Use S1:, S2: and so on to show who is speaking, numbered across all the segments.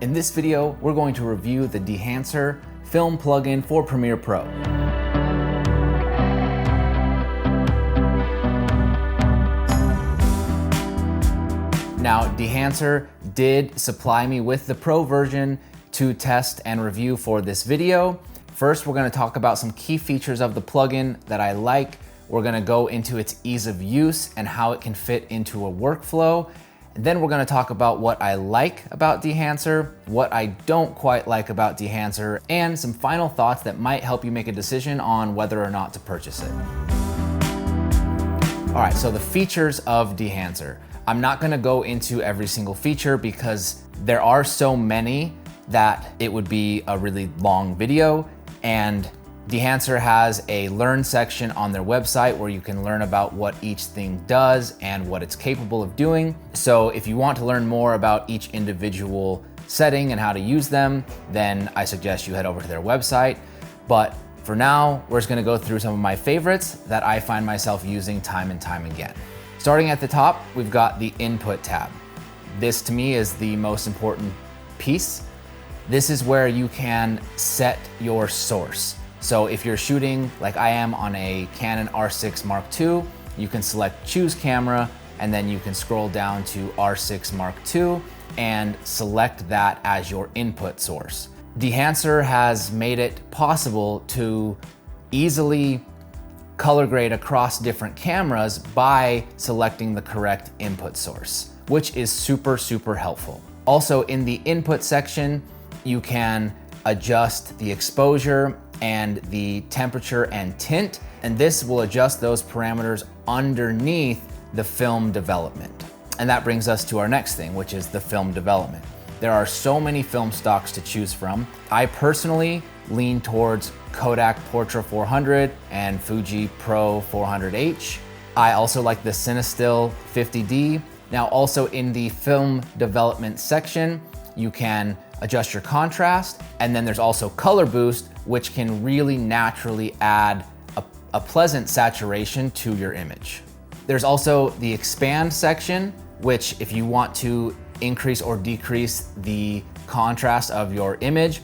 S1: In this video, we're going to review the Dehancer Film plugin for Premiere Pro. Now, Dehancer did supply me with the Pro version to test and review for this video. First, we're gonna talk about some key features of the plugin that I like. We're gonna go into its ease of use and how it can fit into a workflow. And then we're gonna talk about what I like about Dehancer, what I don't quite like about Dehancer, and some final thoughts that might help you make a decision on whether or not to purchase it. All right, so the features of Dehancer. I'm not gonna go into every single feature because there are so many that it would be a really long video, and Dehancer has a learn section on their website where you can learn about what each thing does and what it's capable of doing. So if you want to learn more about each individual setting and how to use them, then I suggest you head over to their website. But for now, we're just gonna go through some of my favorites that I find myself using time and time again. Starting at the top, we've got the input tab. This to me is the most important piece. This is where you can set your source. So if you're shooting like I am on a Canon R6 Mark II, you can select choose camera, and then you can scroll down to R6 Mark II and select that as your input source. Dehancer has made it possible to easily color grade across different cameras by selecting the correct input source, which is super, super helpful. Also in the input section, you can adjust the exposure and the temperature and tint, and this will adjust those parameters underneath the film development. And that brings us to our next thing, which is the film development. There are so many film stocks to choose from. I personally lean towards Kodak Portra 400 and Fuji Pro 400H. I also like the Cinestill 50D. Now also in the film development section, you can adjust your contrast, and then there's also color boost, which can really naturally add a pleasant saturation to your image. There's also the expand section, which if you want to increase or decrease the contrast of your image,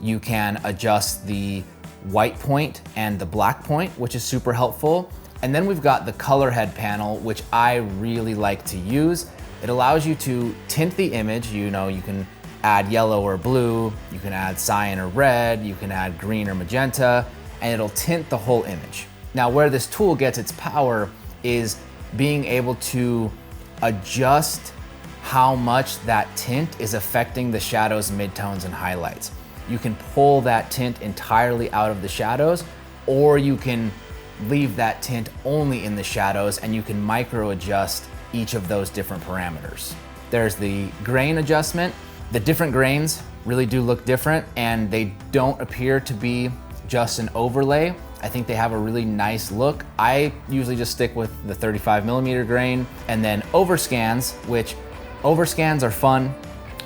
S1: you can adjust the white point and the black point, which is super helpful. And then we've got the color head panel, which I really like to use. It allows you to tint the image. You can add yellow or blue, you can add cyan or red, you can add green or magenta, and it'll tint the whole image. Now, where this tool gets its power is being able to adjust how much that tint is affecting the shadows, midtones, and highlights. You can pull that tint entirely out of the shadows, or you can leave that tint only in the shadows, and you can micro adjust each of those different parameters. There's the grain adjustment. The different grains really do look different, and they don't appear to be just an overlay. I think they have a really nice look. I usually just stick with the 35mm grain, and then overscans, which overscans are fun.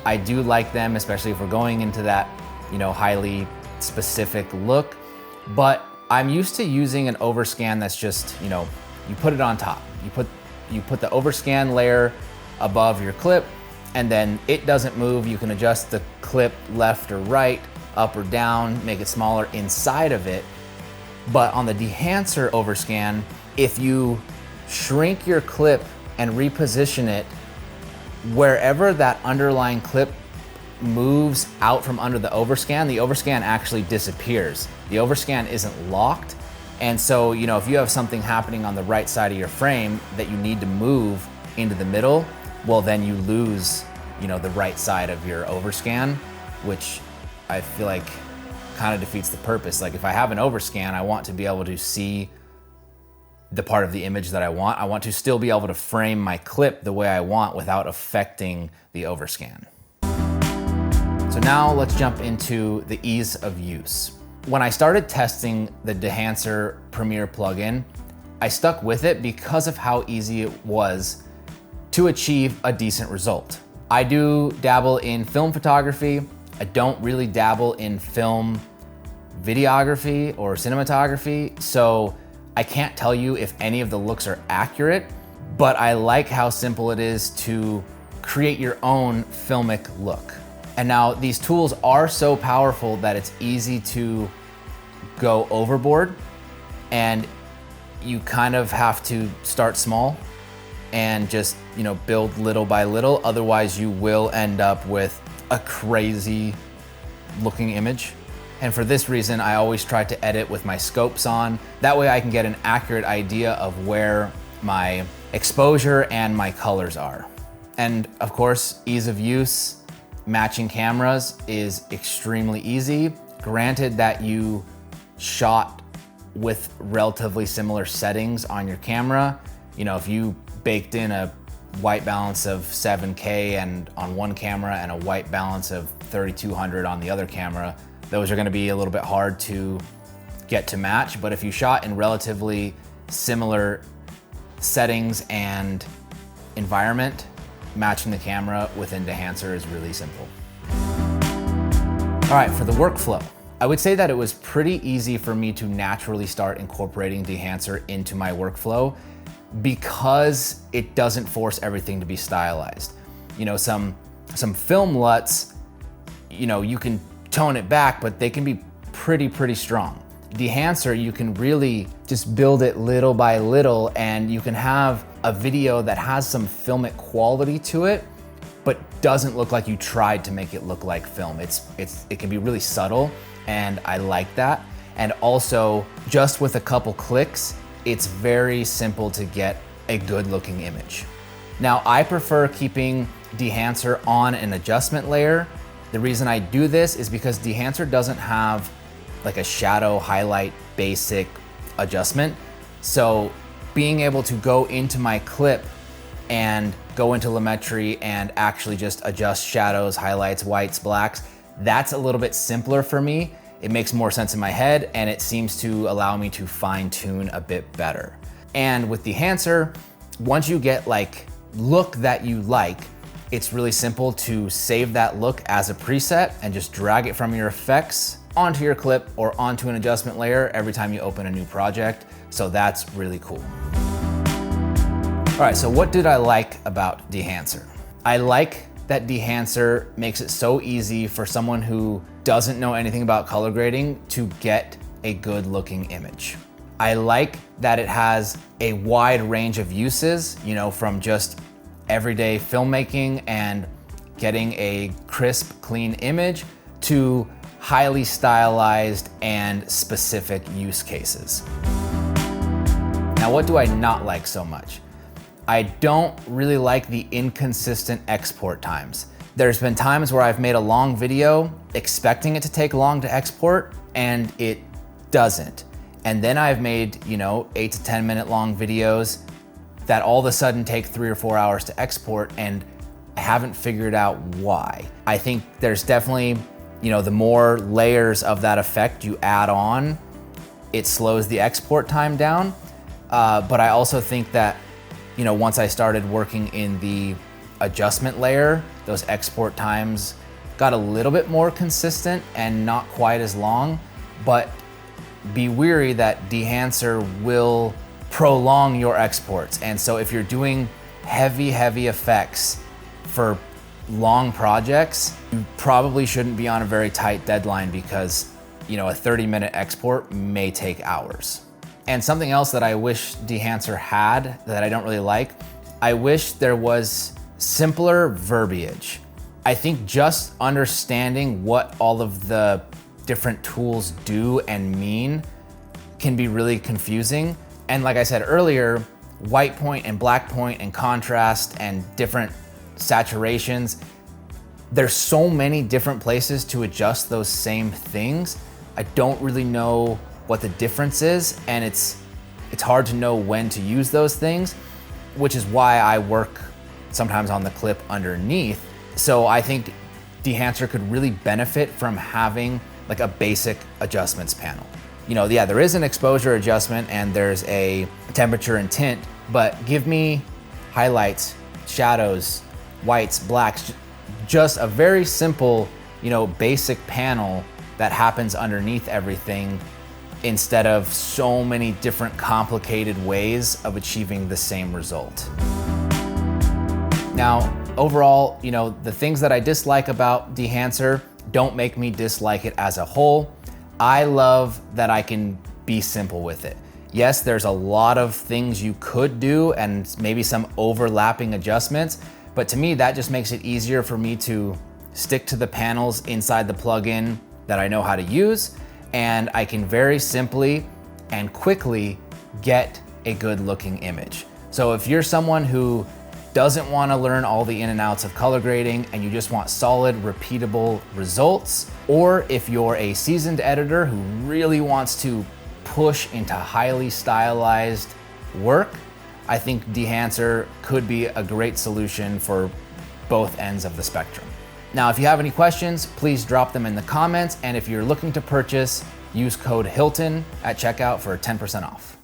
S1: I do like them, especially if we're going into that, highly specific look. But I'm used to using an overscan that's just, you put it on top. You put the overscan layer above your clip, and then it doesn't move. You can adjust the clip left or right, up or down, make it smaller inside of it. But on the Dehancer overscan, if you shrink your clip and reposition it, wherever that underlying clip moves out from under the overscan actually disappears. The overscan isn't locked. And so, if you have something happening on the right side of your frame that you need to move into the middle, well, then you lose, the right side of your overscan, which I feel like kind of defeats the purpose. Like if I have an overscan, I want to be able to see the part of the image that I want. I want to still be able to frame my clip the way I want without affecting the overscan. So now let's jump into the ease of use. When I started testing the Dehancer Premiere plugin, I stuck with it because of how easy it was to achieve a decent result. I do dabble in film photography. I don't really dabble in film videography or cinematography, so I can't tell you if any of the looks are accurate, but I like how simple it is to create your own filmic look. And now these tools are so powerful that it's easy to go overboard, and you kind of have to start small and just, build little by little. Otherwise you will end up with a crazy looking image. And for this reason, I always try to edit with my scopes on. That way I can get an accurate idea of where my exposure and my colors are. And of course, ease of use, matching cameras is extremely easy. Granted that you shot with relatively similar settings on your camera. If you baked in a white balance of 7K and on one camera and a white balance of 3200 on the other camera, those are gonna be a little bit hard to get to match. But if you shot in relatively similar settings and environment, matching the camera within Dehancer is really simple. All right, for the workflow, I would say that it was pretty easy for me to naturally start incorporating Dehancer into my workflow because it doesn't force everything to be stylized. Some film LUTs, you can tone it back, but they can be pretty strong. Dehancer, you can really just build it little by little, and you can have a video that has some filmic quality to it, but doesn't look like you tried to make it look like film. It can be really subtle, and I like that. And also, just with a couple clicks, it's very simple to get a good looking image. Now, I prefer keeping Dehancer on an adjustment layer. The reason I do this is because Dehancer doesn't have like a shadow highlight basic adjustment. So being able to go into my clip and go into Lumetri and actually just adjust shadows, highlights, whites, blacks, that's a little bit simpler for me. It makes more sense in my head, and it seems to allow me to fine tune a bit better. And with Dehancer, once you get look that you like, it's really simple to save that look as a preset and just drag it from your effects onto your clip or onto an adjustment layer every time you open a new project. So that's really cool. All right, so what did I like about Dehancer? I like that Dehancer makes it so easy for someone who doesn't know anything about color grading to get a good looking image. I like that it has a wide range of uses, from just everyday filmmaking and getting a crisp, clean image to highly stylized and specific use cases. Now, what do I not like so much? I don't really like the inconsistent export times. There's been times where I've made a long video expecting it to take long to export, and it doesn't. And then I've made, 8 to 10 minute long videos that all of a sudden take 3 or 4 hours to export, and I haven't figured out why. I think there's definitely, the more layers of that effect you add on, it slows the export time down. But I also think that, once I started working in the adjustment layer, those export times got a little bit more consistent and not quite as long. But be wary that Dehancer will prolong your exports. And so if you're doing heavy effects for long projects, you probably shouldn't be on a very tight deadline because, a 30-minute export may take hours. And something else that I wish Dehancer had that I don't really like, I wish there was simpler verbiage. I think just understanding what all of the different tools do and mean can be really confusing. And like I said earlier, white point and black point and contrast and different saturations, there's so many different places to adjust those same things. I don't really know what the difference is, and it's hard to know when to use those things, which is why I work sometimes on the clip underneath. So I think Dehancer could really benefit from having like a basic adjustments panel. There is an exposure adjustment and there's a temperature and tint, but give me highlights, shadows, whites, blacks, just a very simple, basic panel that happens underneath everything instead of so many different complicated ways of achieving the same result. Now, overall, the things that I dislike about Dehancer don't make me dislike it as a whole. I love that I can be simple with it. Yes, there's a lot of things you could do and maybe some overlapping adjustments, but to me, that just makes it easier for me to stick to the panels inside the plugin that I know how to use, and I can very simply and quickly get a good looking image. So if you're someone who doesn't want to learn all the in and outs of color grading and you just want solid, repeatable results, or if you're a seasoned editor who really wants to push into highly stylized work, I think Dehancer could be a great solution for both ends of the spectrum. Now, if you have any questions, please drop them in the comments, and if you're looking to purchase, use code Hilton at checkout for 10% off.